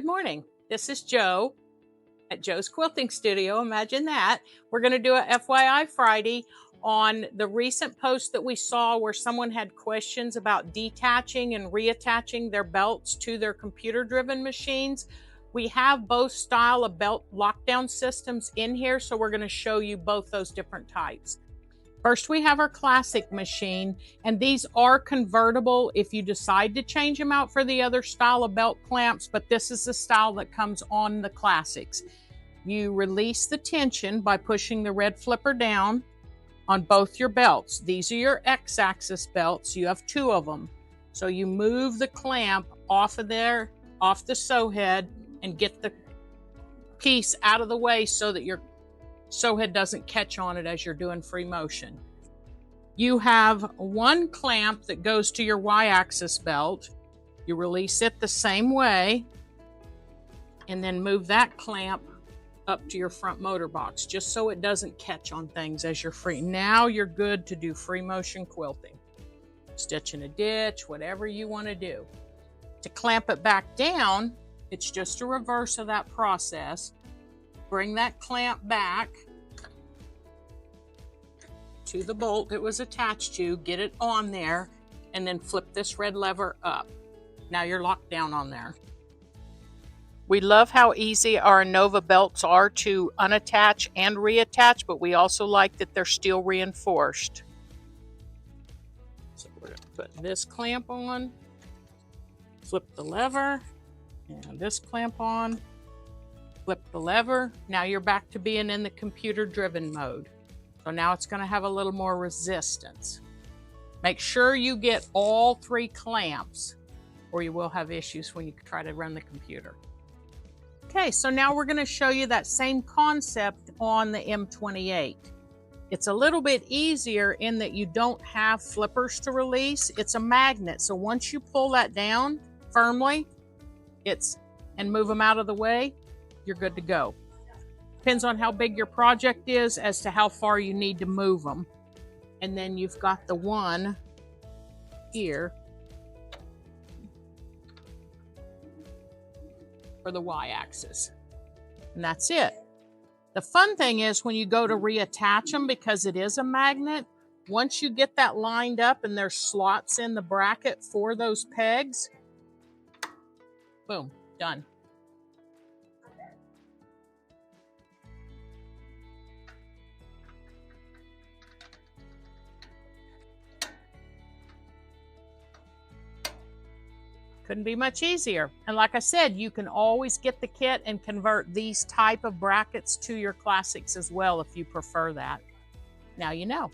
Good morning. This is Joe at Joe's Quilting Studio. Imagine that. We're going to do a FYI Friday on the recent post that we saw where someone had questions about detaching and reattaching their belts to their computer-driven machines. We have both style of belt lockdown systems in here, so we're going to show you both those different types. First, we have our classic machine, and these are convertible if you decide to change them out for the other style of belt clamps, but this is the style that comes on the classics. You release the tension by pushing the red flipper down on both your belts. These are your X-axis belts. You have two of them. So you move the clamp off of there, off the sew head, and get the piece out of the way so that your sew head doesn't catch on it as you're doing free motion. You have one clamp that goes to your Y-axis belt. You release it the same way and then move that clamp up to your front motor box just so it doesn't catch on things as you're free. Now you're good to do free motion quilting, stitch in a ditch, whatever you want to do. To clamp it back down, it's just a reverse of that process. Bring that clamp back to the bolt it was attached to, get it on there, and then flip this red lever up. Now you're locked down on there. We love how easy our Innova belts are to unattach and reattach, but we also like that they're steel reinforced. So we're going to put this clamp on, flip the lever, and this clamp on, flip the lever. Now you're back to being in the computer-driven mode. So now it's going to have a little more resistance. Make sure you get all three clamps or you will have issues when you try to run the computer. Okay, so now we're going to show you that same concept on the M28. It's a little bit easier in that you don't have flippers to release. It's a magnet, so once you pull that down firmly, and move them out of the way, you're good to go. Depends on how big your project is as to how far you need to move them. And then you've got the one here for the Y-axis. And that's it. The fun thing is when you go to reattach them, because it is a magnet, once you get that lined up and there's slots in the bracket for those pegs, boom, done. Couldn't be much easier. And like I said, you can always get the kit and convert these type of brackets to your classics as well if you prefer that. Now you know.